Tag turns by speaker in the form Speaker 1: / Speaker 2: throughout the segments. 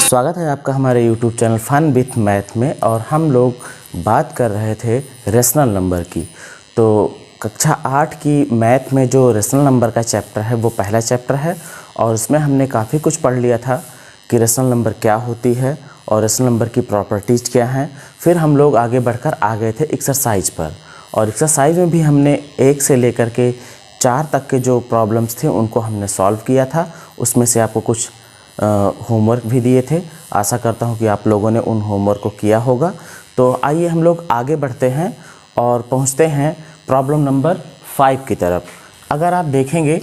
Speaker 1: स्वागत है आपका हमारे YouTube channel fun with math में। और हम लोग बात कर रहे थे रेशनल नंबर की। तो कक्षा 8 की मैथ में जो रेशनल नंबर का चैप्टर है वो पहला चैप्टर है, और उसमें हमने काफ़ी कुछ पढ़ लिया था कि रेशनल नंबर क्या होती है और रेशनल नंबर की प्रॉपर्टीज़ क्या हैं। फिर हम लोग आगे बढ़कर आ गए थे एक्सरसाइज पर, और एक्सरसाइज में भी हमने 1 से लेकर के 4 तक के जो प्रॉब्लम्स थे उनको हमने सॉल्व किया था। उसमें से आपको कुछ होमवर्क भी दिए थे। आशा करता हूँ कि आप लोगों ने उन होमवर्क को किया होगा। तो आइए हम लोग आगे बढ़ते हैं और पहुँचते हैं प्रॉब्लम नंबर 5 की तरफ। अगर आप देखेंगे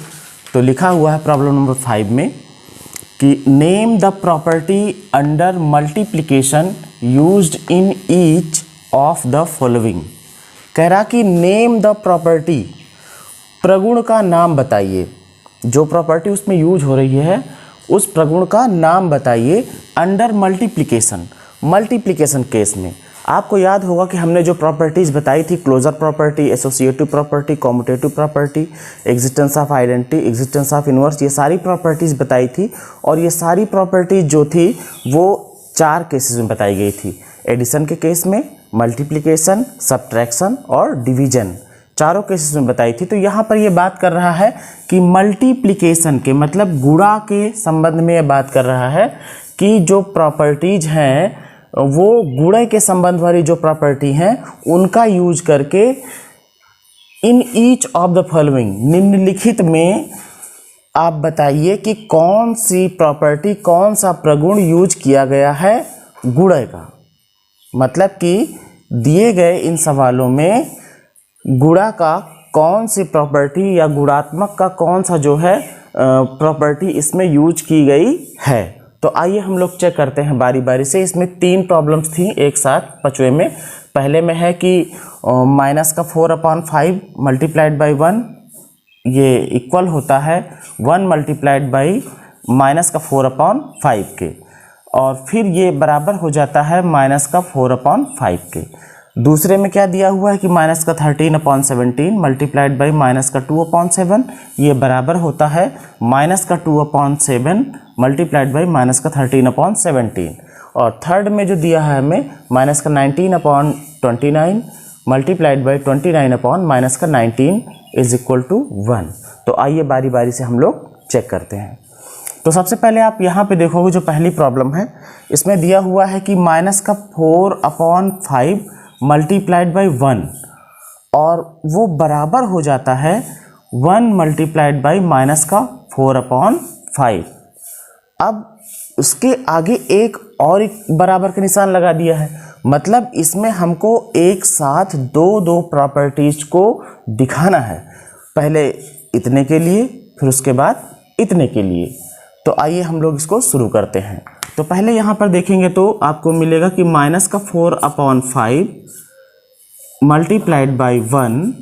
Speaker 1: तो लिखा हुआ है प्रॉब्लम नंबर 5 में कि name the property under multiplication used in each of the following. कह रहा कि नेम द प्रॉपर्टी, प्रगुण का नाम बताइए। जो प्रॉपर्टी उसमें यूज हो रही है उस प्रगुण का नाम बताइए अंडर मल्टीप्लिकेशन केस में। आपको याद होगा कि हमने जो प्रॉपर्टीज़ बताई थी, closure property, associative property, commutative property, existence of identity, existence of inverse, ये सारी प्रॉपर्टीज़ बताई थी। और ये सारी प्रॉपर्टीज़ जो थी वो 4 केसेस में बताई गई थी। एडिशन के केस में, मल्टीप्लिकेशन, सब्ट्रैक्शन और डिवीजन, चारों केसेस में बताई थी। तो यहाँ पर ये बात कर रहा है कि मल्टीप्लिकेशन के मतलब गुणा के संबंध में ये बात कर रहा है कि जो प्रॉपर्टीज हैं वो गुणा के संबंध वाली जो प्रॉपर्टी हैं उनका यूज करके in each of the following, निम्नलिखित में आप बताइए कि कौन सी प्रॉपर्टी, कौन सा प्रगुण यूज किया गया है गुणा का। मतलब कि दिए गए इन सवालों में गुणा का कौन सी प्रॉपर्टी या गुणात्मक का कौन सा जो है प्रॉपर्टी इसमें यूज की गई है। तो आइए हम लोग चेक करते हैं बारी बारी से। इसमें 3 प्रॉब्लम्स थी एक साथ 5वें में। पहले में है कि माइनस का 4/5 मल्टीप्लाइड बाई 1 ये इक्वल होता है 1 मल्टीप्लाइड बाई माइनस का 4/5 के, और फिर ये बराबर हो जाता है माइनस का 4/5 के। दूसरे में क्या दिया हुआ है कि माइनस का 13/17 मल्टीप्लाइड बाई माइनस का 2/7, ये बराबर होता है माइनस का 2/7 मल्टीप्लाइड बाई माइनस का 13/17। और थर्ड में जो दिया है हमें माइनस का 19/29 मल्टीप्लाइड बाई 29 माइनस का 19 इज इक्वल टू 1। तो आइए बारी बारी से हम लोग चेक करते हैं। तो सबसे पहले आप यहाँ पे देखोगे जो पहली प्रॉब्लम है इसमें दिया हुआ है कि माइनस का 4/5 मल्टीप्लाइड बाई 1, और वो बराबर हो जाता है 1 मल्टीप्लाइड बाई माइनस का 4/5। अब उसके आगे एक और एक बराबर का निशान लगा दिया है। मतलब इसमें हमको एक साथ दो प्रॉपर्टीज को दिखाना है, पहले इतने के लिए फिर उसके बाद इतने के लिए। तो आइए हम लोग इसको शुरू करते हैं। तो पहले यहाँ पर देखेंगे तो आपको मिलेगा कि माइनस का 4/5 मल्टीप्लाइड बाई 1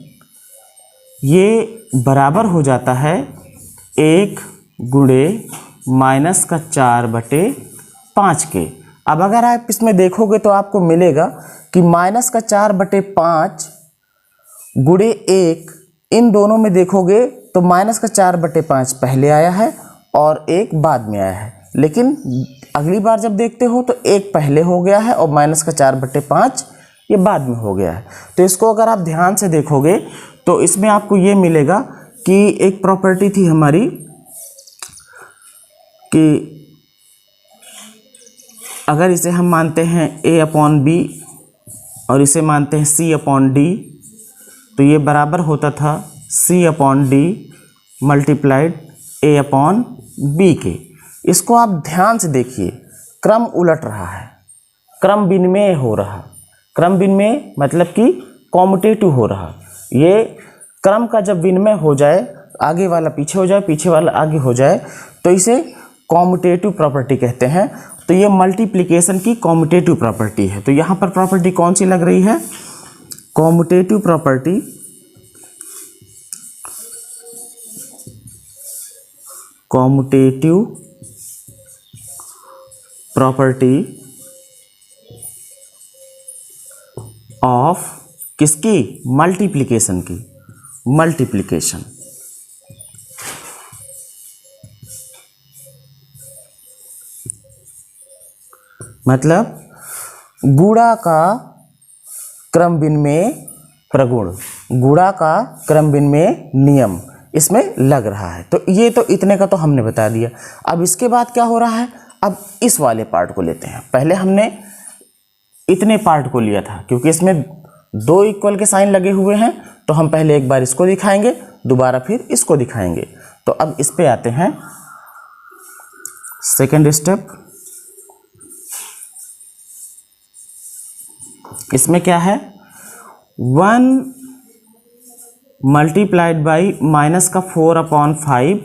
Speaker 1: ये बराबर हो जाता है 1 गुणे माइनस का 4/5 के। अब अगर आप इसमें देखोगे तो आपको मिलेगा कि माइनस का 4/5 गुणे 1, इन दोनों में देखोगे तो माइनस का 4/5 पहले आया है और 1 बाद में आया है। लेकिन अगली बार जब देखते हो तो 1 पहले हो गया है और माइनस का 4/5 ये बाद में हो गया है। तो इसको अगर आप ध्यान से देखोगे तो इसमें आपको ये मिलेगा कि एक प्रॉपर्टी थी हमारी कि अगर इसे हम मानते हैं a/b और इसे मानते हैं c/d, तो ये बराबर होता था c/d मल्टीप्लाइड a/b के। इसको आप ध्यान से देखिए, क्रम उलट रहा है, क्रम विनिमय हो रहा। क्रम विनिमय मतलब कि कॉम्यूटेटिव हो रहा। ये क्रम का जब विनिमय हो जाए, आगे वाला पीछे हो जाए, पीछे वाला आगे हो जाए, तो इसे कॉम्यूटेटिव प्रॉपर्टी कहते हैं। तो ये मल्टीप्लिकेशन की कॉम्यूटेटिव प्रॉपर्टी है। तो यहाँ पर प्रॉपर्टी कौन सी लग रही है? कॉम्यूटेटिव प्रॉपर्टी ऑफ किसकी? मल्टीप्लिकेशन की। मल्टीप्लिकेशन। मतलब गुणा का क्रम विनिमय प्रगुण, गुणा का क्रम विनिमय नियम इसमें लग रहा है। तो ये तो इतने का तो हमने बता दिया। अब इसके बाद क्या हो रहा है, अब इस वाले पार्ट को लेते हैं। पहले हमने इतने पार्ट को लिया था क्योंकि इसमें 2 इक्वल के साइन लगे हुए हैं, तो हम पहले एक बार इसको दिखाएंगे, दोबारा फिर इसको दिखाएंगे। तो अब इस पे आते हैं। सेकंड स्टेप, इसमें क्या है, 1 मल्टीप्लाइड बाई माइनस का 4/5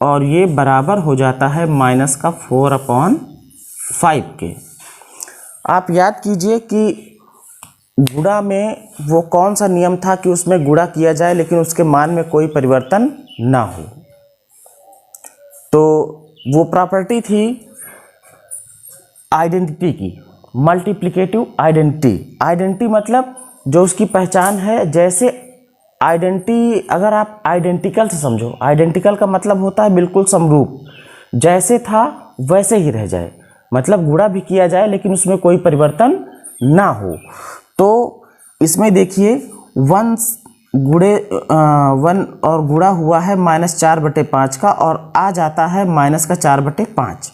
Speaker 1: और ये बराबर हो जाता है माइनस का 4/5 के। आप याद कीजिए कि गुणा में वो कौन सा नियम था कि उसमें गुणा किया जाए लेकिन उसके मान में कोई परिवर्तन ना हो। तो वो प्रॉपर्टी थी आइडेंटिटी की, मल्टीप्लिकेटिव आइडेंटिटी। आइडेंटिटी मतलब जो उसकी पहचान है। जैसे आइडेंटिटी अगर आप आइडेंटिकल से समझो, आइडेंटिकल का मतलब होता है बिल्कुल समरूप, जैसे था वैसे ही रह जाए, मतलब गुणा भी किया जाए लेकिन उसमें कोई परिवर्तन ना हो। तो इसमें देखिए 1 और गुणा हुआ है -4/5 का और आ जाता है -4/5।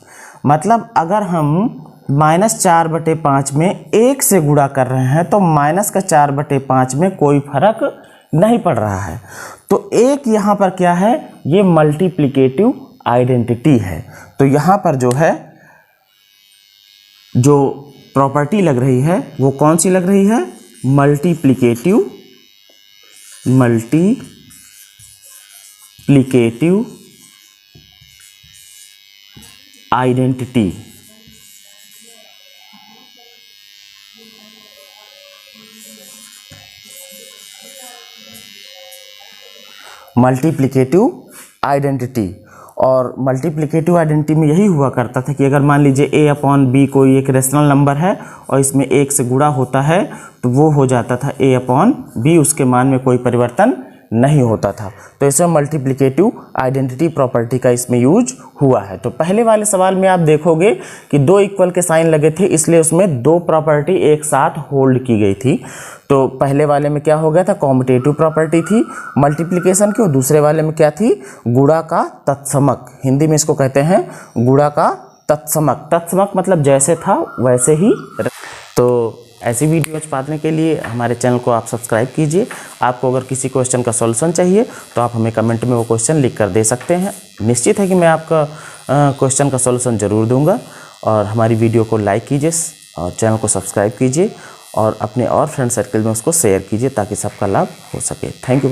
Speaker 1: मतलब अगर हम -4/5 में 1 से गुणा कर रहे हैं तो -4/5 में कोई फर्क नहीं पड़ रहा है। तो एक यहाँ पर क्या है, ये मल्टीप्लिकेटिव आइडेंटिटी है। तो यहाँ पर जो है जो प्रॉपर्टी लग रही है वो कौन सी लग रही है, मल्टीप्लिकेटिव आइडेंटिटी। Multiplicative identity. और मल्टीप्लिकेटिव आइडेंटिटी में यही हुआ करता था कि अगर मान लीजिए a/b कोई एक रेशनल नंबर है और इसमें 1 से गुणा होता है तो वो हो जाता था a/b, उसके मान में कोई परिवर्तन नहीं होता था। तो इसमें मल्टीप्लिकेटिव आइडेंटिटी प्रॉपर्टी का इसमें यूज हुआ है। तो पहले वाले सवाल में आप देखोगे कि 2 इक्वल के साइन लगे थे, इसलिए उसमें 2 प्रॉपर्टी एक साथ होल्ड की गई थी। तो पहले वाले में क्या हो गया था, कॉम्यूटेटिव प्रॉपर्टी थी मल्टीप्लिकेशन की, और दूसरे वाले में क्या थी, गुणा का तत्समक। हिंदी में इसको कहते हैं गुणा का तत्समक। तत्समक मतलब जैसे था वैसे ही। तो ऐसी वीडियोज पाने के लिए हमारे चैनल को आप सब्सक्राइब कीजिए। आपको अगर किसी क्वेश्चन का सॉल्यूशन चाहिए तो आप हमें कमेंट में वो क्वेश्चन लिख कर दे सकते हैं। निश्चित है कि मैं आपका क्वेश्चन का सॉल्यूशन ज़रूर दूंगा। और हमारी वीडियो को लाइक कीजिए और चैनल को सब्सक्राइब कीजिए और अपने और फ्रेंड सर्कल में उसको शेयर कीजिए ताकि सबका लाभ हो सके। Thank you.